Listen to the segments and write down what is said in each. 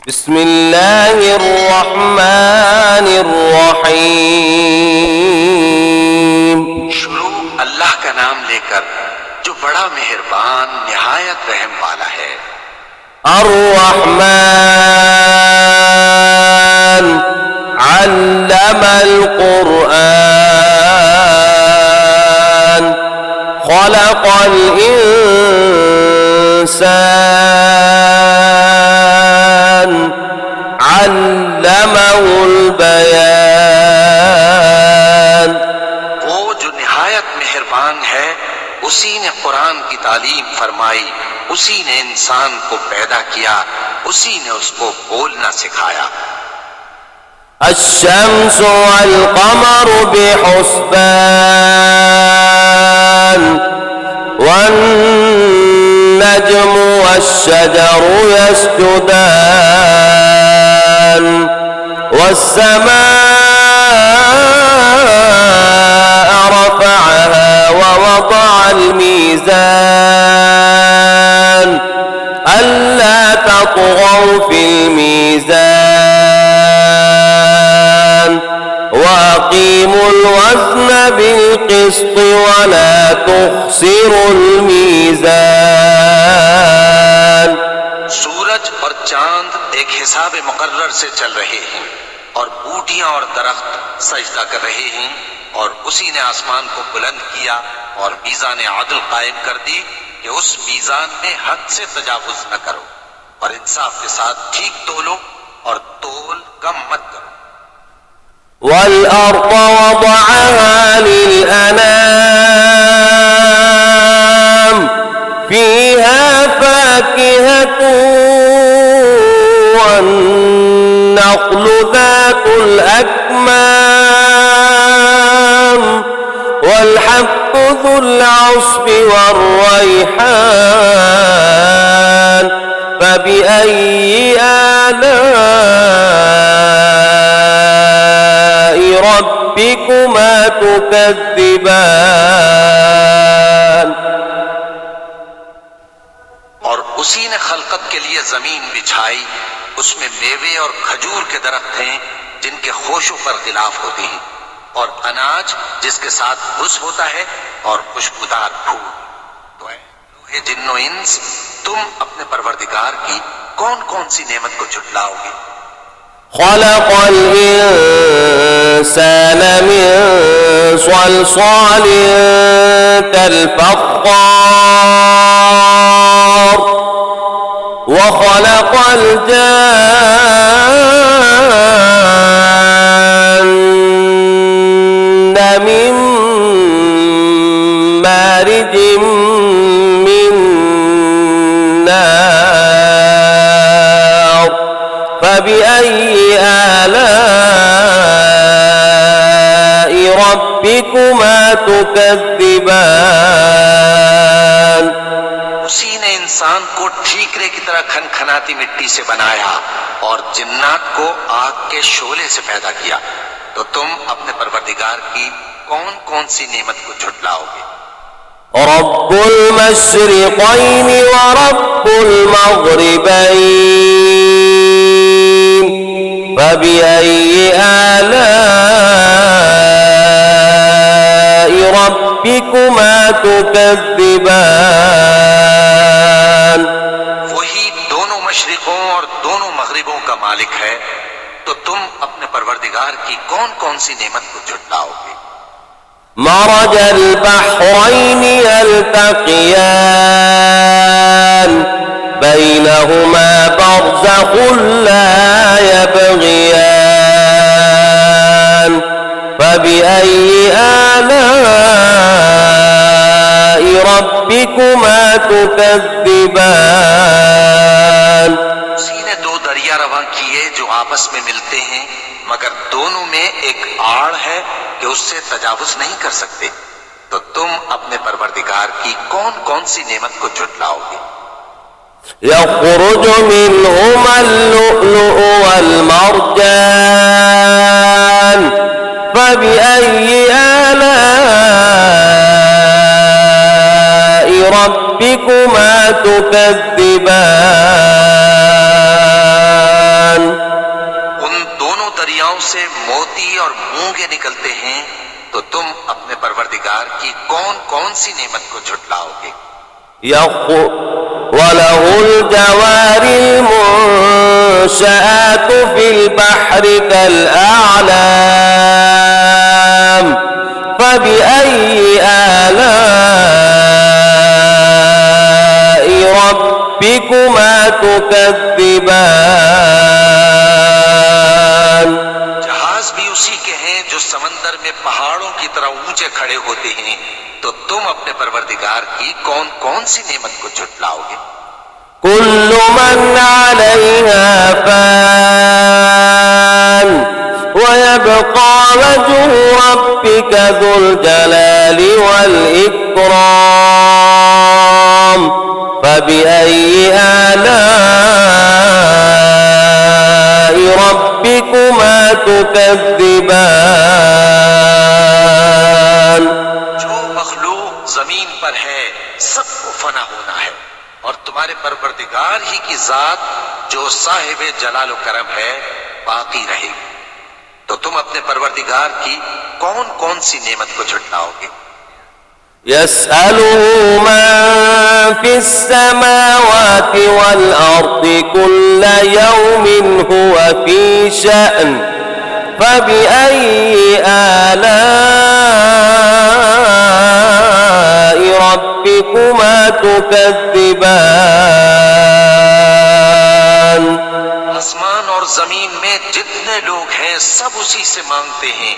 بسم الله الرحمن الرحيم। शुरू अल्लाह का नाम लेकर जो बड़ा मेहरबान निहायत रहम वाला है। अर्रहमान अल्लमल कुरआन खलक़ल इंसान अल्लमहुल बयान। वो जो निहायत मेहरबान है, उसी ने कुरान की तालीम फरमाई, उसी ने इंसान को पैदा किया, उसी ने उसको बोलना सिखाया। अश्शम्स वल क़मर बिहुस्बान वन्नज्मु वश्शजरु यस्जुदान वस्समाअ रफ़अहा ववضعल मीज़ान अल्ला तत्ग़ौ फ़िल मीज़ान वअक़ीमुल वज़्न बिल-क़िस्ति वला तुख़्सिरुल मीज़ान। सूरज और चांद एक हिसाब मुकर्रर से चल रहे हैं और बूटियां और दरख्त सजदा कर रहे हैं, और उसी ने आसमान को बुलंद किया और मीज़ान अदल कायम कर दी कि उस मीज़ान में हद से तजावुज न करो और इंसाफ के साथ ठीक तोलो और तोल कम मत करो। वल-अर्ज़ वज़अहा लिल-अनाम फ़ीहा फ़ाकिहतुन वन्नख़्लु ज़ातुल अक्माम वल-हब्बु ज़ुल अस्फ़ि वर्रैहान फ़बिअय्यि आलाइ रब्बिकुमा तुकज़्ज़िबान। और उसी ने खलकत के लिए जमीन बिछाई, उसमें मेवे और खजूर के दरख्त हैं जिनके खोशों पर गिलाफ होती हैं, और अनाज जिसके साथ भुस होता है और खुशबूदार फूल। तो ऐ जिन्नो इंस, तुम अपने परवरदिगार की कौन कौन सी नेमत को झुटलाओगे? खलक़ल इंसान मिन सलसालिन कल-फ़ख़्ख़ार व खलक़ल जान्न मिन मारिजिन मिन नार फ़बिअय्यि आलाइ रब्बिकुमा तुकज़्ज़िबान। उसी ने इंसान को ठीकरे की तरह खनखनाती मिट्टी से बनाया और जिन्नात को आग के शोले से पैदा किया। तो तुम अपने परवरदिगार की कौन कौन सी नेमत को झुटलाओगे? रब्बुल मशरिक़ैन व रब्बुल मग़रिबैन फ़बिअय्यि आलाइ रब्बिकुमा तुकज़्ज़िबान। वही दोनों मशरिकों और दोनों मगरिबों का मालिक है, तो तुम अपने परवरदिगार की कौन कौन सी नेमत को झुटलाओगे? मरजल बहरैन यल्तक़ियान बैनहुमा बरज़ख़ुन ला यबग़ियान फ़बिअय्यि आलाइ रब्बिकुमा तुकज़्ज़िबान। उसी ने दो दरिया रवां किए जो आपस में मिलते हैं, मगर दोनों में एक आड़ है कि उससे तजावुज नहीं कर सकते। तो तुम अपने परवरदिगार की कौन कौन सी नेमत को झुटलाओगे? यख़रुजु मिनहुमल लुअ्लुअु वल मरजान फ़बिअय्यि आलाइ रब्बिकुमा तुकज़्ज़िबान। से मोती और मूंगे निकलते हैं, तो तुम अपने परवरदिगार की कौन कौन सी नेमत को झुटलाओगे। وله الجوار المنشآت في البحر كالأعلام فبأي آلاء ربكما تكذبان। जहाज भी उसी के हैं जो समंदर में पहाड़ों की तरह ऊंचे खड़े होते हैं, तो तुम अपने परवरदिगार की कौन कौन सी नेमत को झुटलाओगे। كل من عليها فان ويبقى وجه ربك ذو الجلال والإكرام فبأي آلاء ربكما تكذبان। जो मखलूक जमीन पर है सबको फना होना है, और तुम्हारे परवरदिगार ही की जात जो साहिब जलाल व करम है बाकी रहेगी। तो तुम अपने परवरदिगार की कौन कौन सी नेमत को झुटलाओगे। يسأله من في السماوات والأرض كل يوم هو في شأن فبأي آلاء ربكما تكذبان। आसमान और जमीन में जितने लोग हैं सब उसी से मांगते हैं,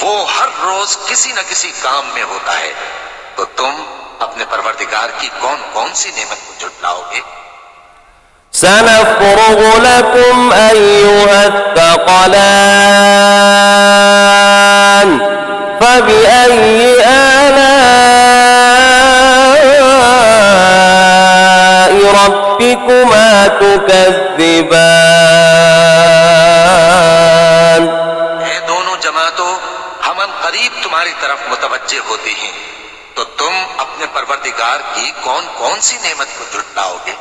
वो हर रोज किसी न किसी काम में होता है। तो तुम अपने परवरदिगार की कौन कौन सी नेमत को झुटलाओगे। سنفرغ لكم أيها الثقلان فبأي آلاء ربكما تكذبان। ये दोनों जमातों हम करीब तुम्हारी तरफ मुतवज्जे होते हैं, तो तुम अपने परवरदिगार की कौन कौन सी नेमत को झुटलाओगे।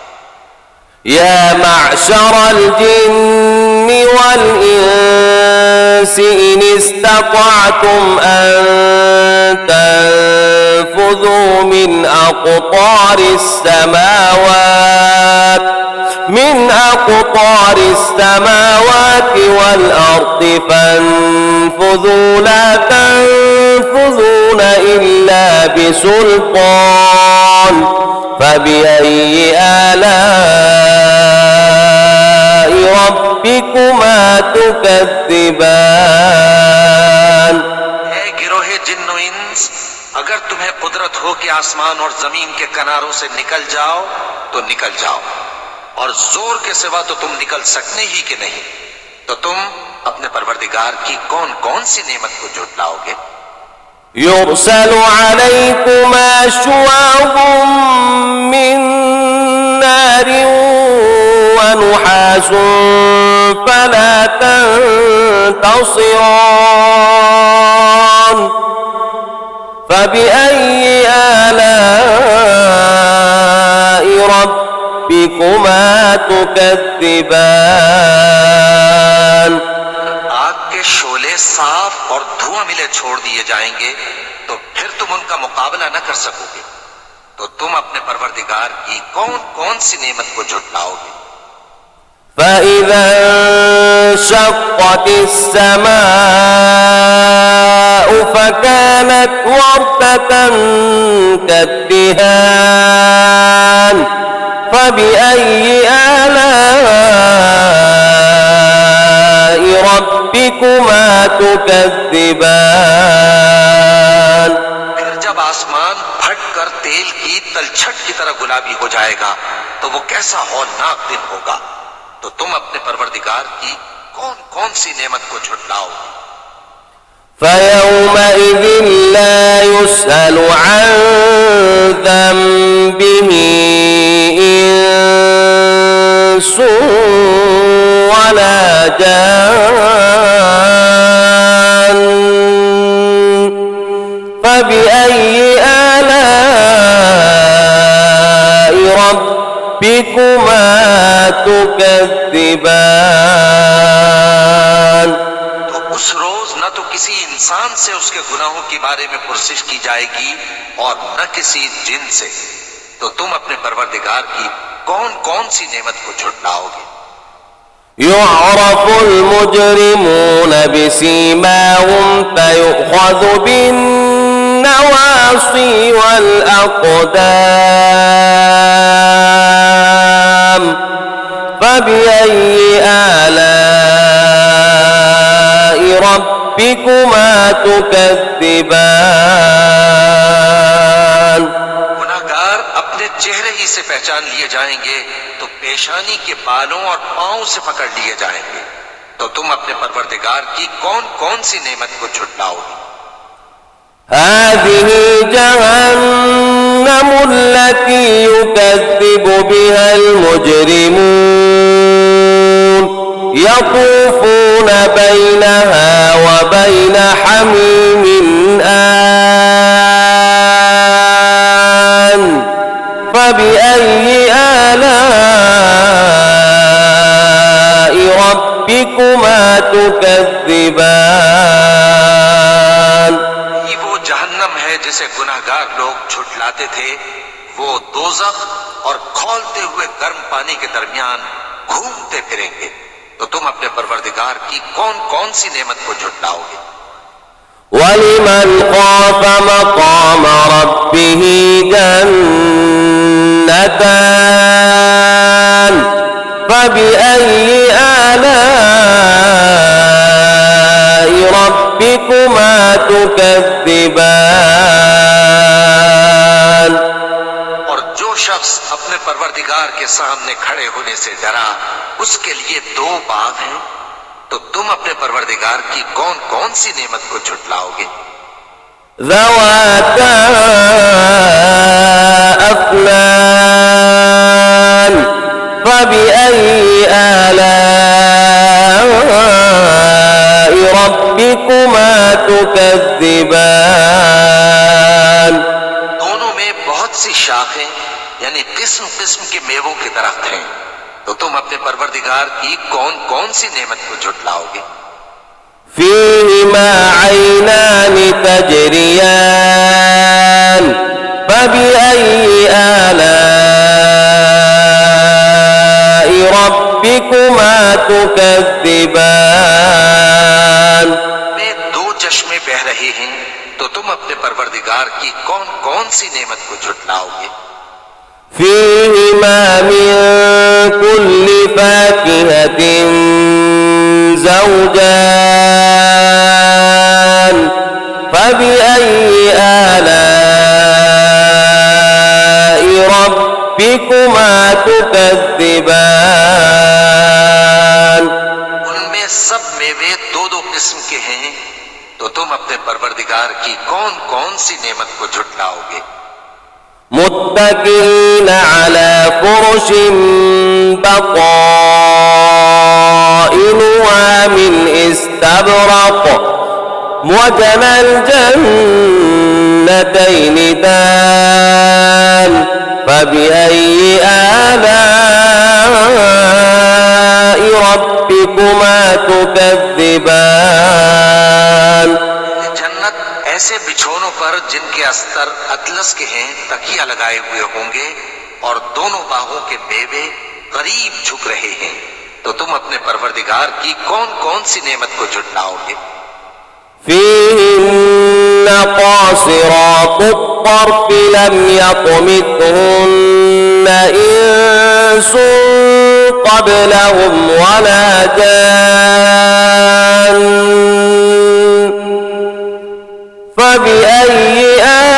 يا معشر الجن والإنس إن استطعتم أن تنفذوا من أقطار السماوات والأرض فانفذوا لا تنفذون إلا بسلطان فبأي آلاء ربكما تكذبان। ऐ गिरोहे जिन्नो इंस, अगर तुम्हें कुदरत हो कि आसमान और जमीन के किनारों से निकल जाओ तो निकल जाओ, और जोर के सिवा तो तुम निकल सकने ही के नहीं। तो तुम अपने परवरदिगार की कौन कौन सी नेमत को झुटलाओगे। يرسل عليكما شواظ من نار ونحاس فلا تنتصران فبأي آلاء ربكما تكذبان। आग के शोले साफ और धुआं मिले छोड़ दिए जाएंगे, तो फिर तुम उनका मुकाबला न कर सकोगे। तो तुम अपने परवरदिगार की कौन कौन सी नेमत को झुटलाओगे। فإذا انشقت السماء فكانت وردة كالدهان فبأي آلاء ربكما تكذبان। फिर जब आसमान फट कर तेल की तलछट की तरह गुलाबी हो जाएगा, तो वो कैसा हौलनाक दिन होगा। तो तुम अपने परवरदिगार की कौन कौन सी नेमत को झुटलाओगे। فيومئذ لا يسأل عن ذنبه إنس ولا جان فبأي آلاء ربكما تكذبان। तो उस रोज न तो किसी इंसान से उसके गुनाहों के बारे में पुरसिश की जाएगी और न किसी जिन से। तो तुम अपने परवरदिगार की कौन कौन सी नेमत को झुटलाओगे? يعرف المجرمون بسيماهم فيؤخذ بالنواصي والأقدام فبأي آلاء ربكما تكذبان गुनाहगार अपने चेहरे ही से पहचान लिए जाएंगे तो पेशानी के बालों और पांव से पकड़ लिए जाएंगे। तो तुम अपने परवरदिगार की कौन कौन सी नेमत को झुटलाओगे? هذه جهنم التي يكذب بها المجرمون يطوفون بينها وبين حميم آن فبأي آلاء ربكما تكذبان ये वो जहन्नम है जिसे गुनाहगार लोग झुटलाते थे। वो दोज़ख और खौलते हुए गर्म पानी के दरमियान घूमते फिरेंगे। तो तुम अपने परवरदिगार की कौन कौन सी नेमत को झुटलाओगे? ولمن خاف مقام ربه جنتان فبأي آلاء ربكما تكذبان और जो शख्स अपने परवरदिगार के सामने खड़े होने से डरा उसके लिए दो बाग हैं। तो तुम अपने परवरदिगार की कौन कौन सी नेमत को झुटलाओगे? ذواتا أفنان فبأي آلاء ربكما تكذبان दोनों में बहुत सी शाखें यानी किस्म किस्म के मेवों के दरख्त हैं। तो तुम अपने परवरदिगार की कौन कौन सी नेमत को झुटलाओगे? فيهما عينان تجريان فبأي آلاء ربكما تكذبان में दो चश्मे बह रहे हैं। तो तुम अपने परवरदिगार की कौन कौन सी नेमत को झुटलाओगे? فيهما من كل فاكهة زوجان فبأي آلاء ربكما تكذبان उनमें सब मेवे दो दो किस्म के हैं। तो तुम अपने परवरदिगार की कौन कौन सी नेमत को झुटलाओगे? متكئين على فرش بطائنها من استبرق وجنى الجنتين دان فبأي آلاء ربكما تكذبان जन्नत ऐसे बिछोनों पर जिनके अस्तर अतलस के हैं तकिया लगाए हुए होंगे और दोनों बाहों के मेवे करीब झुक रहे हैं। तो तुम अपने परवरदिगार की कौन कौन सी नेमत को झुटलाओगे? فيهن قاصرات الطرف لم يطمثهن إنس قبلهم ولا جان فبأي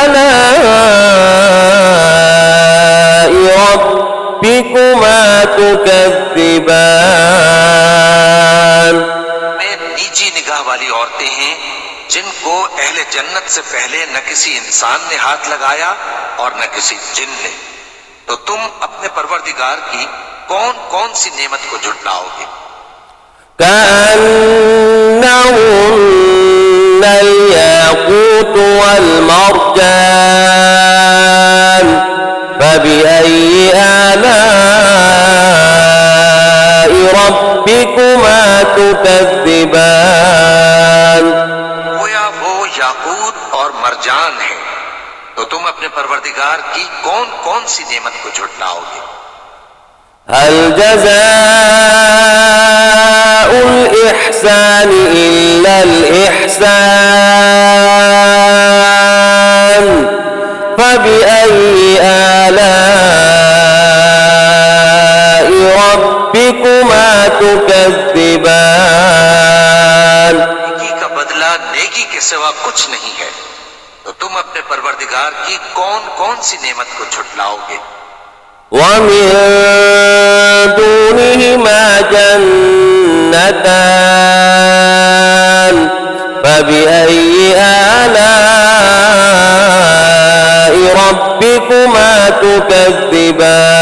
آلاء ربكما تكذبان में नीची निगाह वाली औरतें हैं जिनको अहले जन्नत से पहले न किसी इंसान ने हाथ लगाया और न किसी जिन ने। तो तुम अपने परवरदिगार की कौन कौन सी नेमत को झुटलाओगे? كأنهن الياقوت والمرجان فبأي آلاء ربكما تكذبان अपने परवरदिगार की कौन कौन सी नेमत को झुटलाओगे? هل جزاء الإحسان إلا الإحسان فبأي آلاء ربكما تكذبان नेकी का बदला नेकी के सिवा कुछ नहीं है, तो तुम अपने परवरदिगार की कौन कौन सी नेमत को झुटलाओगे? ومن دونهما جنتان فبأي آلاء ربكما تكذبان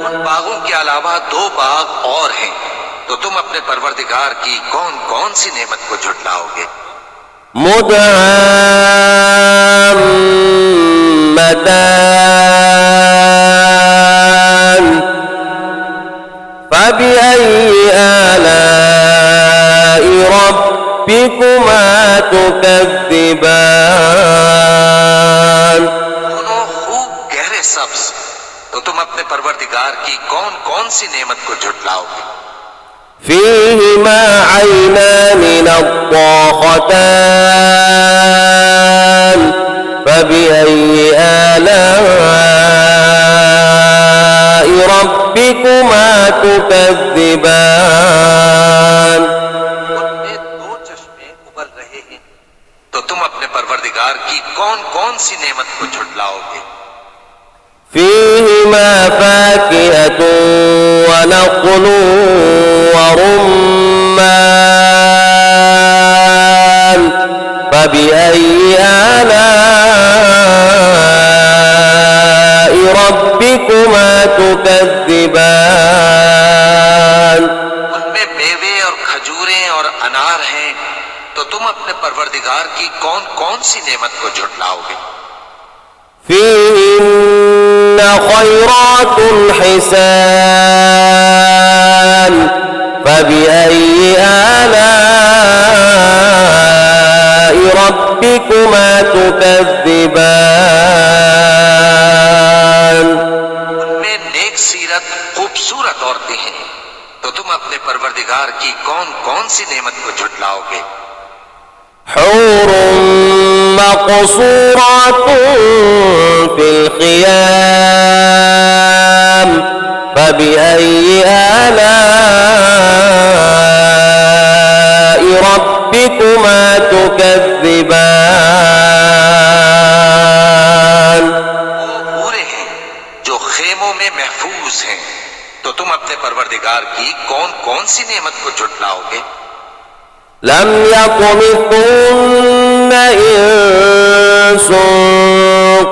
उन बागों के अलावा दो बाग और हैं, तो तुम अपने परवरदिगार की कौन कौन सी नेमत को झुटलाओगे? مدهامتان فبأي آلاء ربكما تكذبان दोनों खूब गहरे सब्ज, तो तुम अपने परवरदिगार की कौन कौन सी नेमत को झुटलाओगे? فيهما عينان نضاختان فبأي آلاء ربكما تكذبان उनमें दो चश्मे उबल रहे हैं, तो तुम अपने परवरदिगार की कौन कौन सी नेमत को झुटलाओगे? فيهما فاكهة ونخل ورمان فبأي آلاء ربكما تكذبان उनमें मेवे और खजूरें और अनार हैं, तो तुम अपने परवरदिगार की कौन कौन सी नेमत को झुटलाओगे? فيهن خيرات حسان فبأي آلاء ربكما تكذبان उनमें नेक सीरत खूबसूरत औरतें हैं, तो तुम अपने परवरदिगार की कौन कौन सी नेमत को झुटलाओगे? حور مقصورات في الخيام فبأي آلاء ربكما تكذبان वो पूरे हैं जो खेमों में महफूज हैं, तो तुम अपने परवरदिगार की कौन कौन सी नेमत को झुटलाओगे? لم يطمثهن إنس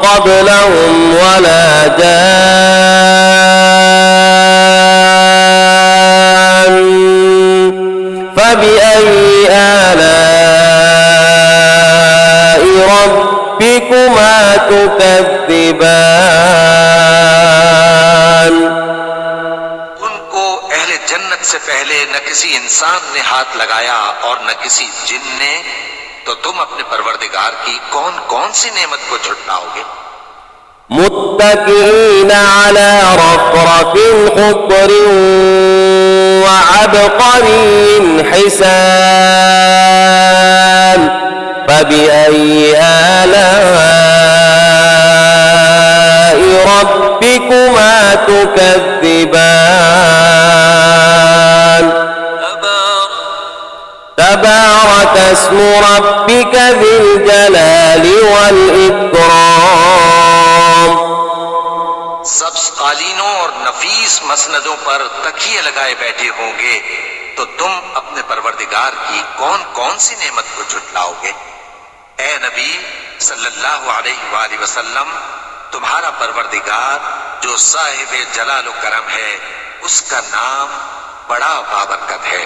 قبلهم ولا جان فبأي آلاء ربكما تكذبان उनको अहले जन्नत से पहले न किसी इंसान ने हाथ लगाया और न किसी जिन ने, तो तुम अपने परवरदिगार की कौन कौन सी नेमत को झुटलाओगे? متكئين على رفرف خضر وعبقري حسان فبأي آلاء ربكما تكذبان تبارك اسم ربك ذي الجلال والإكرام सब्ज कालीनों और नफीस मसनदों पर तकिए लगाए बैठे होंगे, तो तुम अपने परवरदिगार की कौन कौन सी नेमत को झुटलाओगे? ए नबी सल्लल्लाहु अलैहि वसल्लम, तुम्हारा परवरदिगार जो साहिब जलाल करम है, उसका नाम बड़ा बाबरकत है।